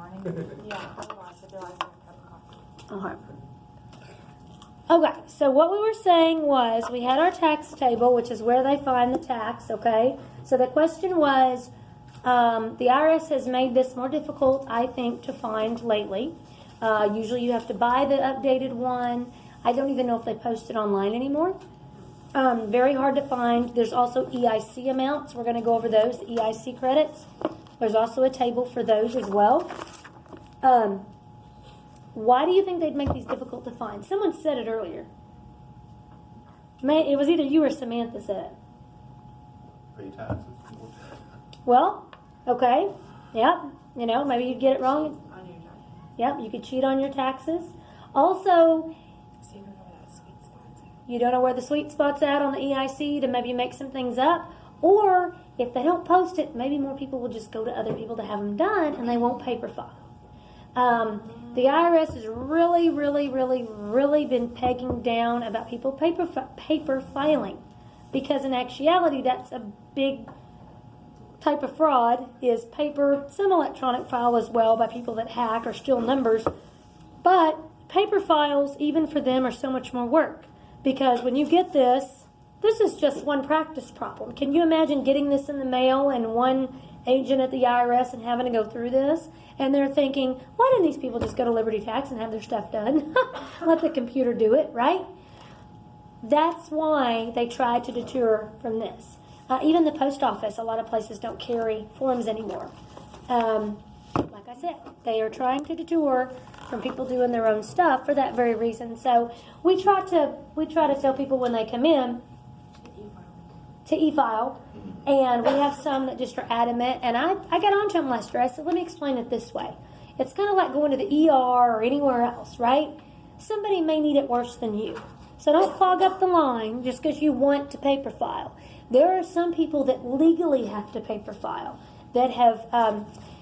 morning. Yeah, otherwise I'd be like a cup of coffee. Okay. Okay, so what we were saying was we had our tax table, which is where they find the tax, okay? So the question was, the IRS has made this more difficult, I think, to find lately. Usually you have to buy the updated one. I don't even know if they post it online anymore. Very hard to find. There's also EIC amounts. We're going to go over those, the EIC credits. There's also a table for those as well. Why do you think they'd make these difficult to find? Someone said it earlier. It was either you or Samantha said it. Pay taxes. Well, okay. Yep. You know, maybe you'd get it wrong. On your job. Yep, you could cheat on your taxes. Also, So you don't know where that sweet spot's at. you don't know where the sweet spot's at on the EIC to maybe make some things up. Or if they don't post it, maybe more people will just go to other people to have them done and they won't paper file. The IRS has really been pegging down about people paper filing, because in actuality that's a big type of fraud, is paper, some electronic file as well by people that hack or steal numbers. But paper files, even for them, are so much more work, because when you get this is just one practice problem. Can you imagine getting this in the mail and one agent at the IRS and having to go through this? And they're thinking, why didn't these people just go to Liberty Tax and have their stuff done? Let the computer do it, right? That's why they try to deter from this. Even the post office, a lot of places don't carry forms anymore. Like I said, they are trying to deter from people doing their own stuff for that very reason. So we try to tell people when they come in to e-file, and we have some that just are adamant. And I got on to them last year. I said, let me explain it this way. It's kind of like going to the ER or anywhere else, right? Somebody may need it worse than you. So don't clog up the line just because you want to paper file. There are some people that legally have to paper file that have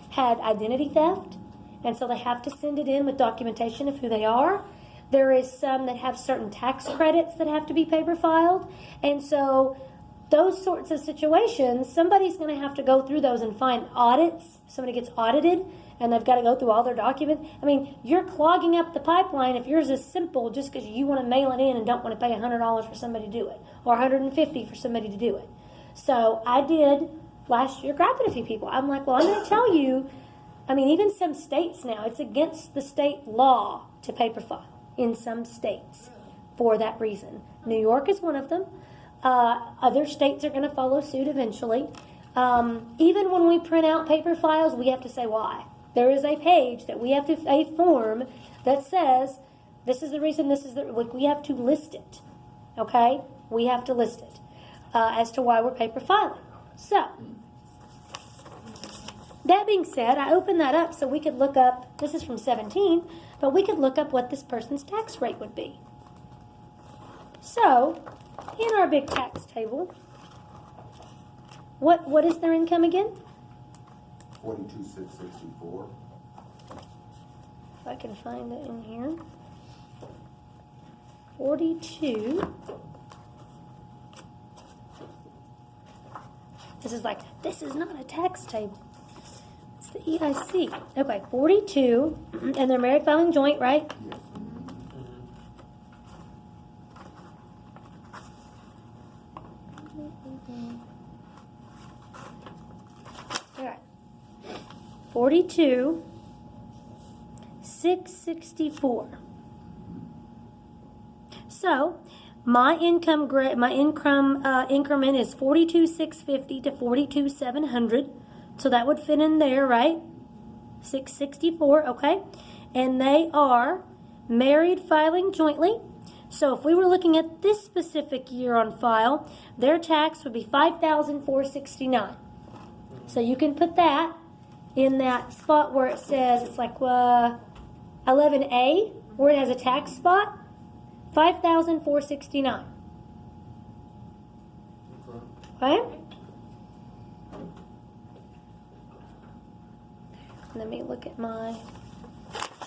had identity theft, and so they have to send it in with documentation of who they are. There is some that have certain tax credits that have to be paper filed, and so those sorts of situations, somebody's going to have to go through those and find audits. Somebody gets audited, and they've got to go through all their documents. I mean, you're clogging up the pipeline if yours is simple just because you want to mail it in and don't want to pay $100 for somebody to do it, or $150 for somebody to do it. So I did last year, grabbed a few people. I'm like, well, I'm going to tell you, I mean, even some states now, it's against the state law to paper file in some states for that reason. New York is one of them. Other states are going to follow suit eventually. Even when we print out paper files, we have to say why. There is a page that we have to, a form that says, this is the reason, we have to list it. Okay? We have to list it as to why we're paper filing. So, that being said, I opened that up so we could look up, this is from 17, but we could look up what this person's tax rate would be. So, in our big tax table, what is their income again? 42,664. If I can find it in here. 42. This is not a tax table. It's the EIC. Okay, 42. And they're married filing joint, right? Yes. All right. 42, 664. So, my income increment is 42,650 to 42,700. So that would fit in there, right? 664, okay? And they are married filing jointly. So if we were looking at this specific year on file, their tax would be $5,469. So you can put that in that spot where it says, it's like 11A, where it has a tax spot, $5,469. Okay? Let me look at my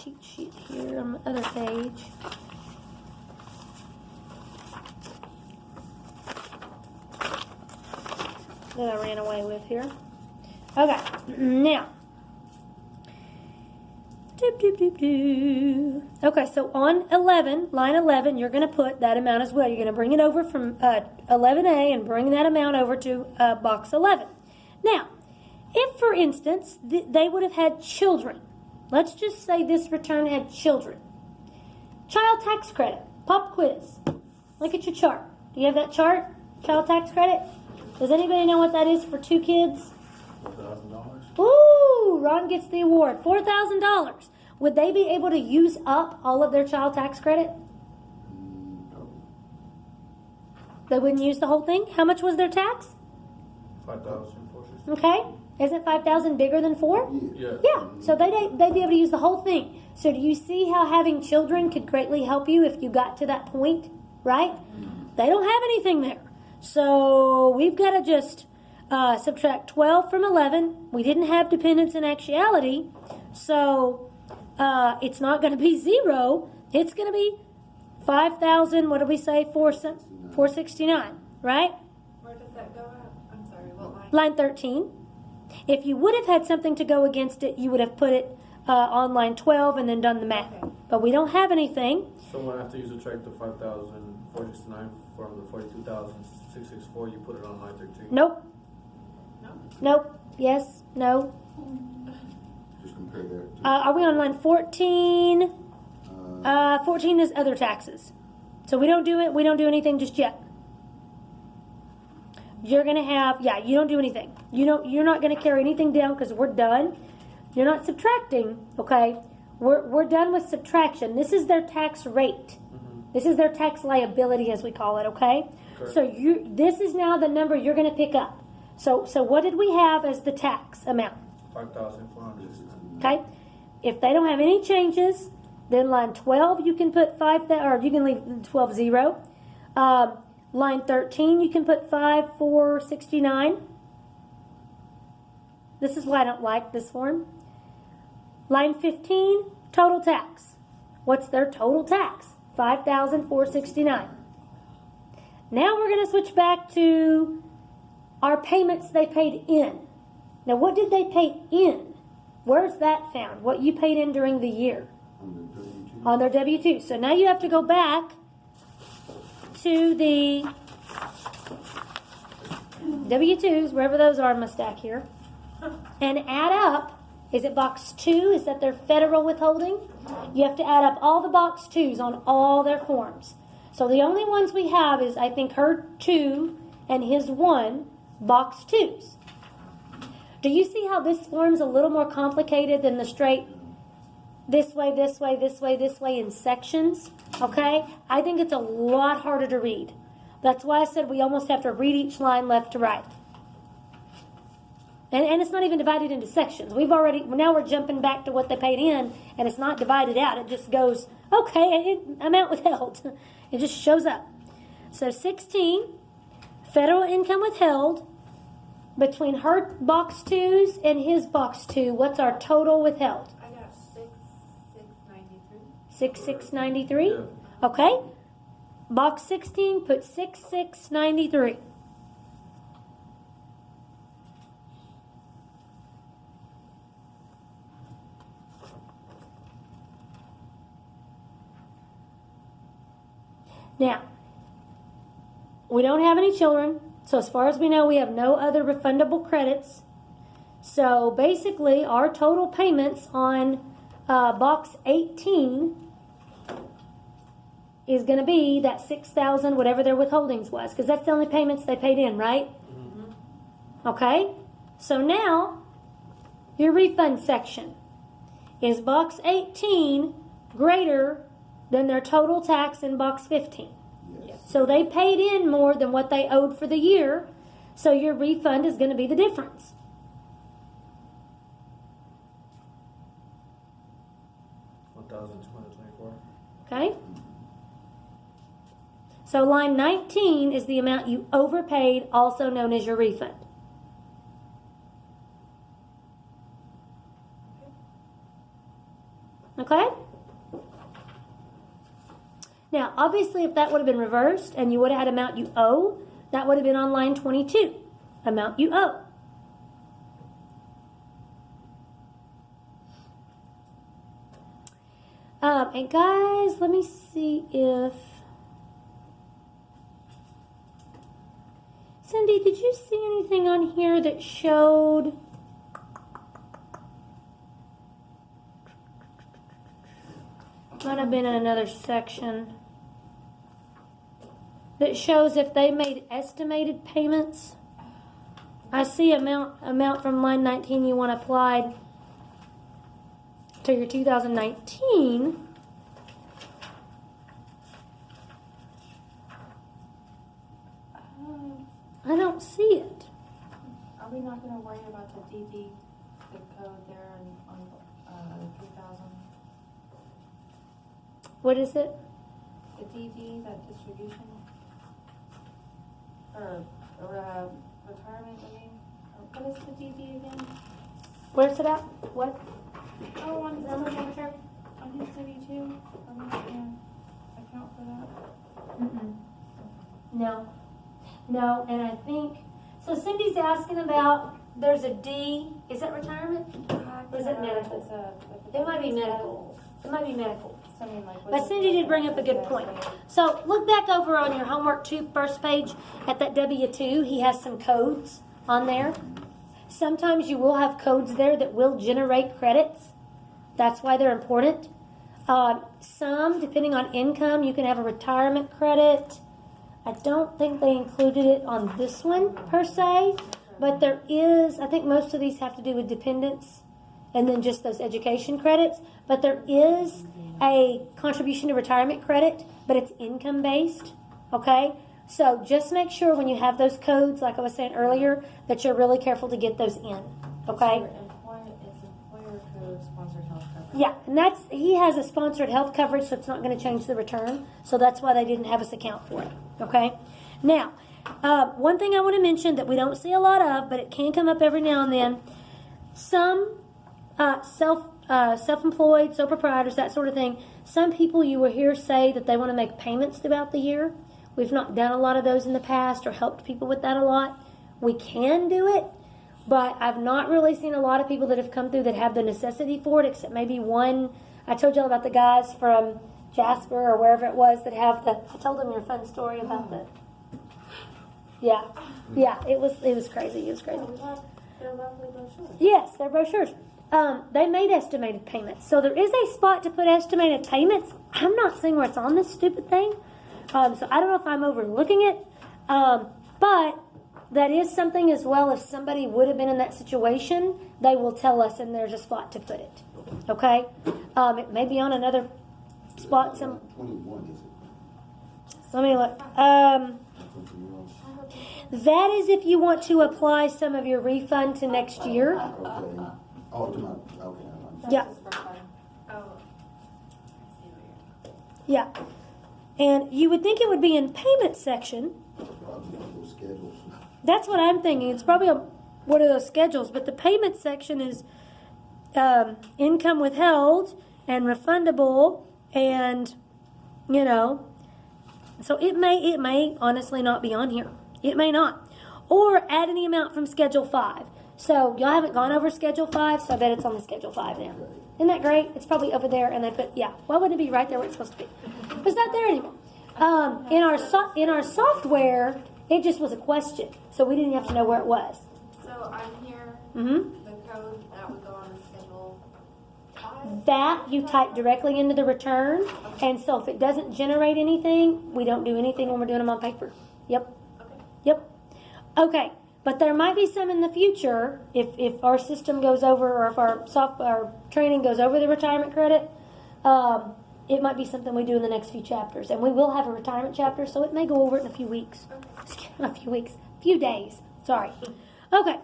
cheat sheet here on the other page. That I ran away with here. Okay, now, Doop, doop, doop, doop. Okay, so on 11, line 11, you're going to put that amount as well. You're going to bring it over from 11A and bring that amount over to box 11. Now, if, for instance, they would have had children, let's just say this return had children. Child tax credit, pop quiz. Look at your chart. Do you have that chart? Child tax credit? Does anybody know what that is for 2 kids? $4,000. Ooh, Ron gets the award. $4,000. Would they be able to use up all of their child tax credit? No. They wouldn't use the whole thing? How much was their tax? 5,000. Okay. Isn't 5,000 bigger than 4? Yeah. Yeah. So they'd be able to use the whole thing. So do you see how having children could greatly help you if you got to that point? Right? They don't have anything there. So we've got to just subtract 12 from 11. We didn't have dependents in actuality. So it's not going to be 0. It's going to be 5,000, what did we say? 469, right? Where does that go at? I'm sorry, what line? Line 13. If you would have had something to go against it, you would have put it on line 12 and then done the math. Okay. But we don't have anything. So after you subtract the 5,469 from the 42,664, you put it on line 13. Nope. No? Nope. Yes. No. Just compare that to. Are we on line 14? 14 is other taxes. So we don't do it. We don't do anything just yet. You're gonna have, you don't do anything. You're not gonna carry anything down because we're done. You're not subtracting, okay? We're done with subtraction. This is their tax rate. This is their tax liability, as we call it, okay? Correct. So this is now the number you're gonna pick up. So what did we have as the tax amount? 5,400. Okay? If they don't have any changes, then line 12 you can put 5, or you can leave 12 0. Line 13 you can put 5,469. This is why I don't like this form. Line 15, total tax. What's their total tax? 5,469. Now we're going to switch back to our payments they paid in. Now what did they pay in? Where's that found? What you paid in during the year? On their W-2. So now you have to go back to the W-2s, wherever those are in my stack here, and add up. Is it box 2? Is that their federal withholding? You have to add up all the box 2s on all their forms. So the only ones we have is, I think, her 2 and his 1, box 2s. Do you see how this form's a little more complicated than the straight this way, this way, this way, this way in sections? Okay? I think it's a lot harder to read. That's why I said we almost have to read each line left to right. And it's not even divided into sections. Now we're jumping back to what they paid in, and it's not divided out. It just goes, okay, amount withheld. It just shows up. So 16, federal income withheld, between her box 2s and his box 2, what's our total withheld? I got 6,693. 6,693? Yeah. Okay. Box 16, put 6,693. Now, we don't have any children, so as far as we know, we have no other refundable credits. So basically, our total payments on box 18 is going to be that 6,000, whatever their withholdings was, because that's the only payments they paid in, right? Mm-hmm. Okay? So now, your refund section. Is box 18 greater than their total tax in box 15? Yes. So they paid in more than what they owed for the year, so your refund is going to be the difference. $1,224. Okay? So line 19 is the amount you overpaid, also known as your refund. Okay? Now, obviously, if that would have been reversed and you would have had amount you owe, that would have been on line 22, amount you owe. And guys, let me see if Cindy, did you see anything on here that showed? Might have been in another section that shows if they made estimated payments. I see amount from line 19 you want applied to your 2019. I don't see it. Are we not gonna worry about the DD, the code there on 3000? What is it? The DD, that distribution? Or retirement, I mean? What is the DD again? Where's it at? What? Oh, on his W-2, are we not gonna account for that? Mm-mm. No, and I think, so Cindy's asking about, there's a D, is that retirement? Or is it medical? It might be medical. It might be medical. So, I mean, like, But Cindy did bring up a good point. So look back over on your homework 2 first page at that W-2. He has some codes on there. Sometimes you will have codes there that will generate credits. That's why they're important. Some, depending on income, you can have a retirement credit. I don't think they included it on this one per se, but there is, I think most of these have to do with dependents and then just those education credits. But there is a contribution to retirement credit, but it's income based, okay? So just make sure when you have those codes, like I was saying earlier, that you're really careful to get those in, okay? It's employer code sponsored health coverage. Yeah, and he has a sponsored health coverage, so it's not going to change the return. So that's why they didn't have us account for it, okay? Now, one thing I want to mention that we don't see a lot of, but it can come up every now and then, some self-employed, sole proprietors, that sort of thing, some people you will hear say that they want to make payments throughout the year. We've not done a lot of those in the past or helped people with that a lot. We can do it, but I've not really seen a lot of people that have come through that have the necessity for it, except maybe one. I told y'all about the guys from Jasper or wherever it was that have the, I told them your fun story about the, yeah, it was crazy. It was crazy. They're lovely brochures. Yes, they're brochures. They made estimated payments. So there is a spot to put estimated payments. I'm not seeing where it's on this stupid thing. So I don't know if I'm overlooking it. But that is something as well. If somebody would have been in that situation, they will tell us and there's a spot to put it. Okay? It may be on another spot. 21, is it? Let me look. That is if you want to apply some of your refund to next year. Okay. Oh, to my, okay. Yeah. Just for fun. Oh. I see what Yeah. And you would think it would be in payment section. Probably one of those schedules. That's what I'm thinking. It's probably one of those schedules. But the payment section is income withheld and refundable, and so it may honestly not be on here. It may not. Or add any amount from Schedule 5. So y'all haven't gone over Schedule 5, so I bet it's on the Schedule 5 now. Isn't that great? It's probably over there, and they put, why wouldn't it be right there where it's supposed to be? But it's not there anymore. In our software, it just was a question, so we didn't have to know where it was. So I'm here, Mm-hmm. the code that would go on the schedule 5. That you type directly into the return, and so if it doesn't generate anything, we don't do anything when we're doing them on paper. Yep. Okay. Yep. Okay. But there might be some in the future if our system goes over, or if our training goes over the retirement credit. It might be something we do in the next few chapters, and we will have a retirement chapter, so it may go over it in a few weeks. Not a few weeks, few days. Sorry. Okay.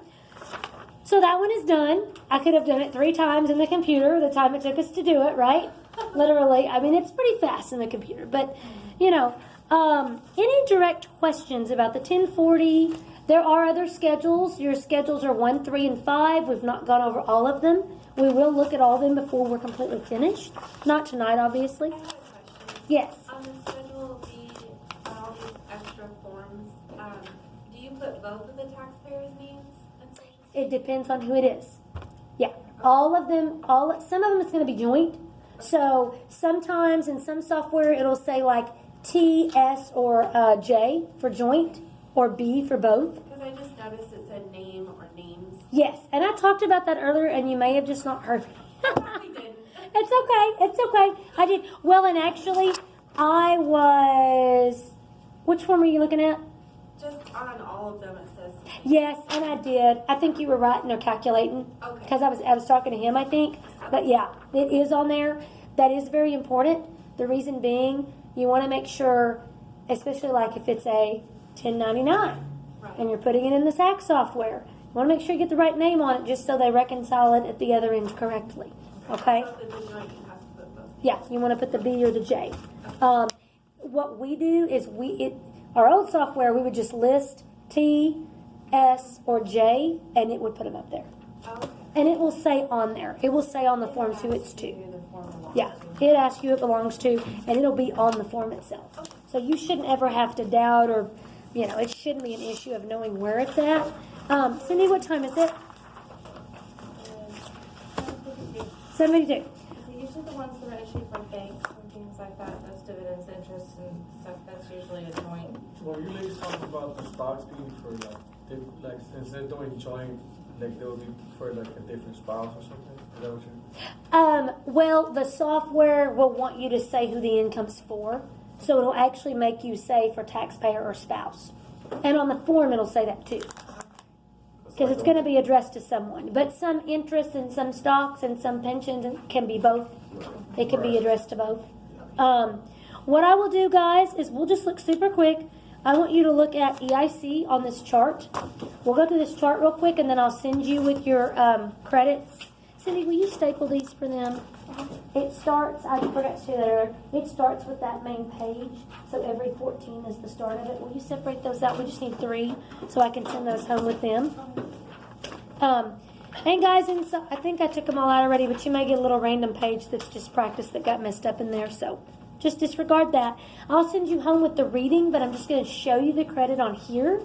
So that one is done. I could have done it 3 times in the computer, the time it took us to do it, right? Literally. I mean, it's pretty fast in the computer, but any direct questions about the 1040? There are other schedules. Your schedules are 1, 3, and 5. We've not gone over all of them. We will look at all of them before we're completely finished. Not tonight, obviously. I have a question. Yes. On the schedule B, on all these extra forms, do you put both of the taxpayers' names and social It depends on who it is. Yeah. All of them, some of them it's going to be joint. So sometimes in some software it'll say like T, S, or J for joint, or B for both. Because I just noticed it said name or names. Yes, and I talked about that earlier, and you may have just not heard me. We didn't. It's okay. It's okay. I did well, and actually, I was. Which one were you looking at? Just on all of them it says. Yes, and I did. I think you were right in there calculating Okay. because I was talking to him. I think, but yeah, it is on there. That is very important. The reason being, you want to make sure, especially like if it's a 1099 Right. and you're putting it in the tax software, you want to make sure you get the right name on it, just so they reconcile it at the other end correctly. Okay. So if it's a joint, you have to put both. Yeah, you want to put the B or the J. What we do is our old software, we would just list T, S, or J, and it would put them up there. Oh, okay. And it will say on there. It will say on the forms who it's to. Yeah, it asks you who it belongs to, and it'll be on the form itself. So you shouldn't ever have to doubt or, it shouldn't be an issue of knowing where it's at. Cindy, what time is it? 7:52. So usually the ones that are issued from banks and things like that, those dividends, interest and stuff, that's usually a joint. Well, you ladies talking about the stocks being for like since they're doing joint, like they would be for like a different spouse or something. Is that what you're? Well, the software will want you to say who the income's for. So it'll actually make you say for taxpayer or spouse. And on the form, it'll say that too. Because it's going to be addressed to someone. But some interest and some stocks and some pensions can be both. It can be addressed to both. What I will do, guys, is we'll just look super quick. I want you to look at EIC on this chart. We'll go through this chart real quick, and then I'll send you with your credits. Cindy, will you staple these for them? It starts, I forgot to say that earlier, it starts with that main page. So every 14 is the start of it. Will you separate those out? We just need 3 so I can send those home with them. And guys, I think I took them all out already, but you may get a little random page that's just practice that got messed up in there. So just disregard that. I'll send you home with the reading, but I'm just going to show you the credit on here.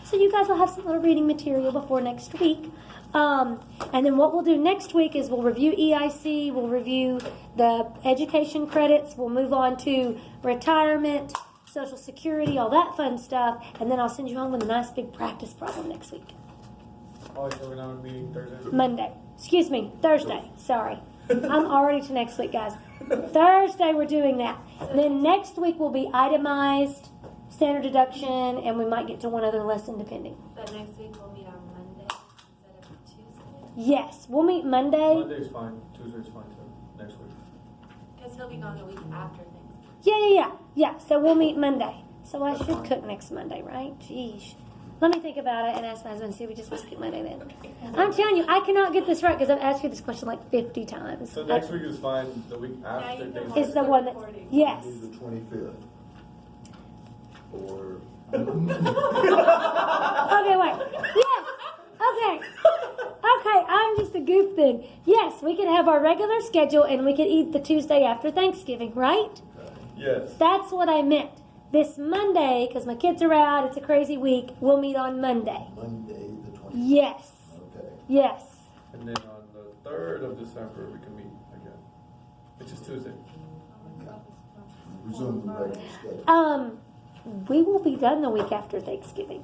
So you guys will have some little reading material before next week. And then what we'll do next week is we'll review EIC, we'll review the education credits, we'll move on to retirement, Social Security, all that fun stuff, and then I'll send you home with a nice big practice problem next week. Oh, so we're not meeting Thursday? Monday. Excuse me, Thursday. Sorry. I'm already to next week, guys. Thursday we're doing that. Then next week will be itemized, standard deduction, and we might get to one other lesson depending. But next week we'll meet on Monday instead of Tuesday. Yes, we'll meet Monday. Monday's fine. Tuesday's fine too. Next week. Because he'll be gone the week after Thanksgiving. Yeah. So we'll meet Monday. So I should cook next Monday, right? Jeez. Let me think about it and ask my husband, see if we just skip Monday then. I'm telling you, I cannot get this right because I've asked you this question like 50 times. So next week is fine. The week after you can Thanksgiving. Is the one that's, yes. It's the 25th. Or. Okay, wait. Yes. Okay, I'm just a goof then. Yes, we can have our regular schedule and we can eat the Tuesday after Thanksgiving, right? Yes. That's what I meant. This Monday, because my kids are out, it's a crazy week, we'll meet on Monday. Monday, the 25th. Yes. Okay. Yes. And then on the 3rd of December, we can meet again, which is Tuesday. Yeah. Resume the regular schedule. We will be done the week after Thanksgiving.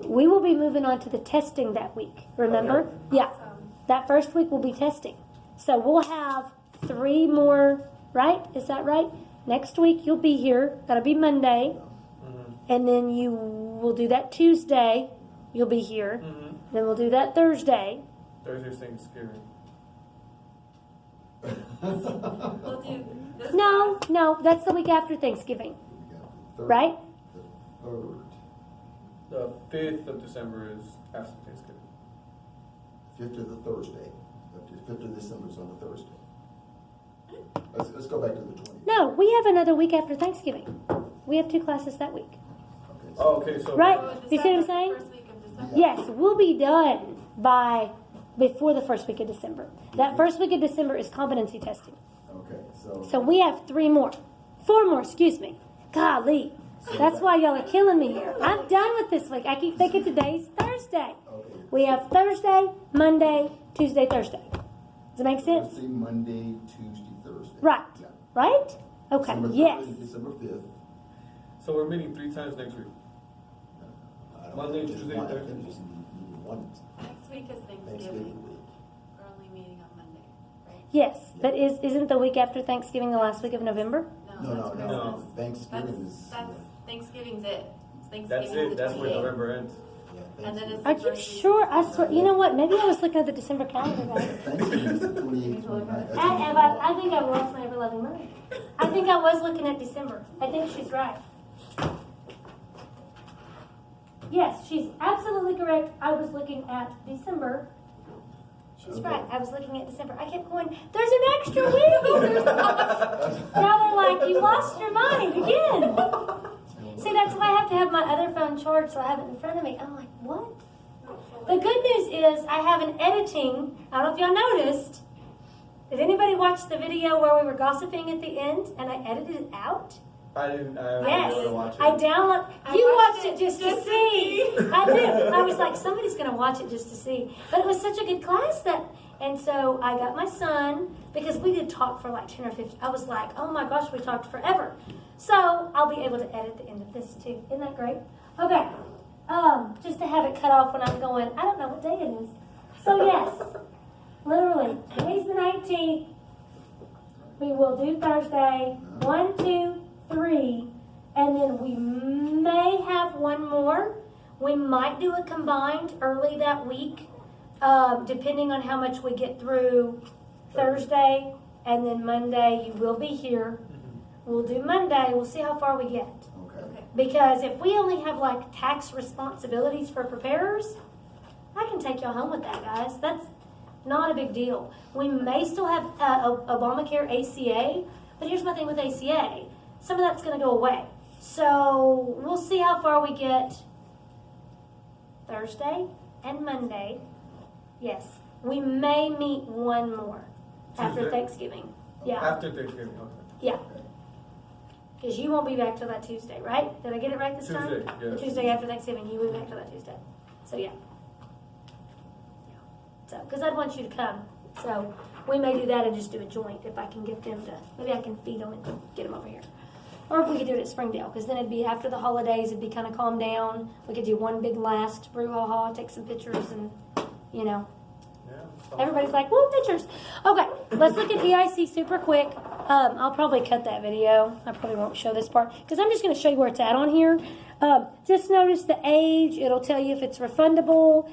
We will be moving on to the testing that week. Remember? Okay. Yeah. That first week will be testing. So we'll have 3 more, right? Is that right? Next week you'll be here. That'll be Monday. Mm-hmm. And then you will do that Tuesday. You'll be here. Mm-hmm. Then we'll do that Thursday. Thursday's Thanksgiving. We'll do this. No, that's the week after Thanksgiving. Right? The 3rd. The 5th of December is after Thanksgiving. 5th is the Thursday. The 5th of December is on the Thursday. Let's go back to the 20th. No, we have another week after Thanksgiving. We have 2 classes that week. Okay, Oh, okay, so. Right. So You see what I'm December, saying? First week of December. Yes, we'll be done before the first week of December. That first week of December is competency testing. Okay, So we have 4 more, excuse me. Golly. That's why y'all are killing me here. I'm done with this week. I keep thinking today's Thursday. Okay. We have Thursday, Monday, Tuesday, Thursday. Does it make sense? Thursday, Monday, Tuesday, Thursday. Right. Yeah. Right? Okay. December 3rd Yes. and December 5th. So we're meeting 3 times next week. I don't Monday, think just Tuesday, one. I Thursday. think just need one Next week is Thanksgiving Thanksgiving. week. We're only meeting on Monday, right? Yes. But isn't the week after Thanksgiving the last week of November? No, that's no. Christmas. Thanksgiving is. That's Thanksgiving's it. That's Thanksgiving's it. That's the where 28th. November ends. Yeah, And then Thanksgiving. it's- Are you sure? I swear. You know what? Maybe I was looking at the December calendar, guys. Thanksgiving is the 28th, 29th. That's I think I've lost my ever-loving mind. I think I was looking at December. I think she's right. Yes, she's absolutely correct. I was looking at December. She's Okay. right. I was looking at December. I kept going, there's an extra week. Now they're like, you lost your mind again. See, that's why I have to have my other phone charged so I have it in front of me. I'm like, what? The good news is I have an editing. I don't know if y'all noticed. Did anybody watch the video where we were gossiping at the end and I edited it out? I didn't. I haven't Yes, been able to watch it. I download. I You watched watched it it just to just to see. see. I did. I was like, somebody's going to watch it just to see. But it was such a good class and so I got my son because we did talk for like 10 or 15. I was like, oh my gosh, we talked forever. So I'll be able to edit the end of this too. Isn't that great? Okay. Just to have it cut off when I'm going, I don't know what day it is. So yes, literally, today's the 19th. We will do Thursday, 1, 2, 3, and then we may have one more. We might do a combined early that week, depending on how much we get through Thursday, and then Monday you will be here. We'll do Monday. We'll see how far we get. Okay. Because if we only have like tax responsibilities for preparers, I can take y'all home with that, guys. That's not a big deal. We may still have Obamacare ACA, but here's my thing with ACA. Some of that's going to go away. So we'll see how far we get Thursday and Monday. Yes. We may meet one more after Tuesday? Thanksgiving. Yeah. After Thanksgiving. Okay. Yeah. Because you won't be back till that Tuesday, right? Did I get it right this time? Tuesday, yeah. The Tuesday after Thanksgiving, you will be back till that Tuesday. So, yeah. So, because I'd want you to come. So, we may do that and just do a joint if I can get them to, maybe I can feed them and get them over here. Or we could do it at Springdale, because then it'd be after the holidays, it'd be kind of calmed down. We could do one big last brouhaha, take some pictures, and, you know. Yeah. Everybody's like, woo, pictures. Okay, let's look at EIC super quick. I'll probably cut that video. I probably won't show this part because I'm just going to show you where it's at on here. Just notice the age. It'll tell you if it's refundable.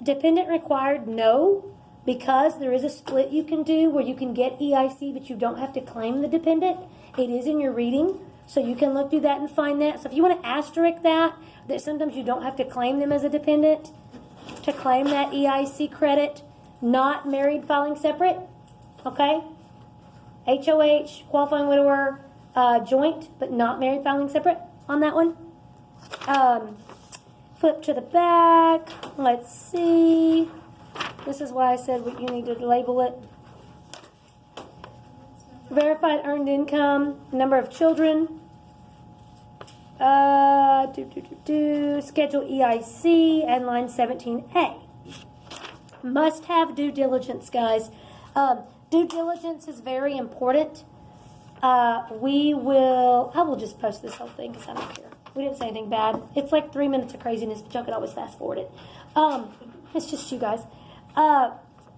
Dependent required, no, because there is a split you can do where you can get EIC, but you don't have to claim the dependent. It is in your reading, so you can look through that and find that. So if you want to asterisk that sometimes you don't have to claim them as a dependent to claim that EIC credit, not married filing separate, okay? HOH, qualifying widower, joint, but not married filing separate on that one. Flip to the back. Let's see. This is why I said you need to label it. Verified earned income, number of children. Schedule EIC and line 17A. Must have due diligence, guys. Due diligence is very important. I will just post this whole thing because I don't care. We didn't say anything bad. It's like 3 minutes of craziness, but y'all can always fast forward it. It's just you guys.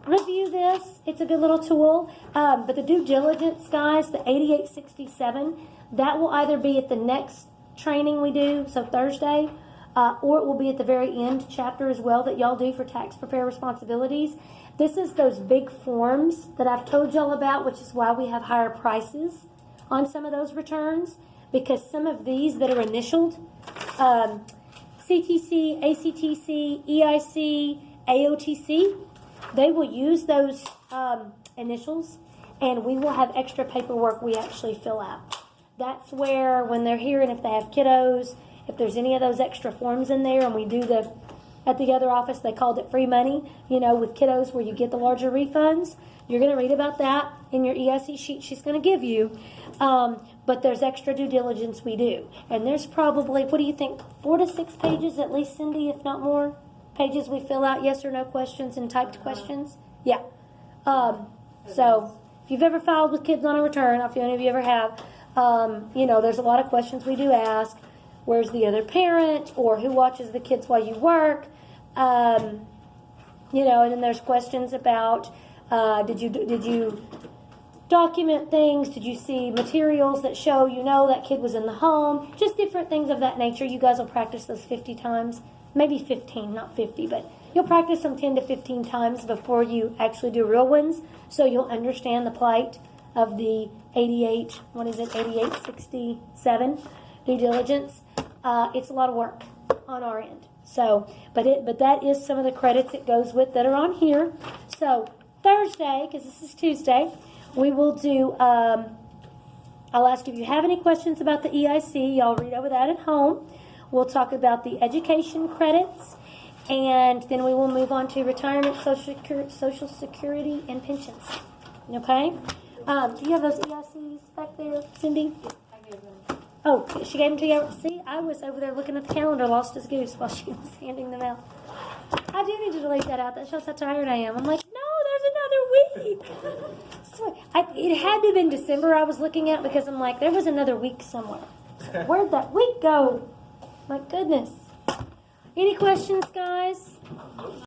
Review this. It's a good little tool. But the due diligence, guys, the 8867, that will either be at the next training we do, so Thursday, or it will be at the very end chapter as well that y'all do for tax preparer responsibilities. This is those big forms that I've told y'all about, which is why we have higher prices on some of those returns, because some of these that are initialed, CTC, ACTC, EIC, AOTC, they will use those initials, and we will have extra paperwork we actually fill out. That's where, when they're here and if they have kiddos, if there's any of those extra forms in there, and we do at the other office, they called it free money, with kiddos where you get the larger refunds. You're going to read about that in your EIC sheet she's going to give you. But there's extra due diligence we do. And there's probably, what do you think, 4 to 6 pages at least, Cindy, if not more, pages we fill out yes or no questions and typed questions? Yeah. So if you've ever filed with kids on a return, I don't know if any of you ever have, there's a lot of questions we do ask. Where's the other parent? Or who watches the kids while you work? And then there's questions about did you document things? Did you see materials that show that kid was in the home? Just different things of that nature. You guys will practice those 50 times. Maybe 15, not 50, but you'll practice them 10 to 15 times before you actually do real ones, so you'll understand the plight of the 8867 due diligence. It's a lot of work on our end. So, but that is some of the credits it goes with that are on here. So Thursday, because this is Tuesday, we will do. I'll ask if you have any questions about the EIC. Y'all read over that at home. We'll talk about the education credits, and then we will move on to retirement, Social Security, and pensions. Okay? Do you have those EICs back there, Cindy? I gave them. Oh, she gave them to you. See, I was over there looking at the calendar, lost as goose while she was handing them out. I do need to delete that out. That shows how tired I am. I'm like, no, there's another week. So it had to have been December I was looking at, because I'm like, there was another week somewhere. Where'd that week go? My goodness. Any questions, guys?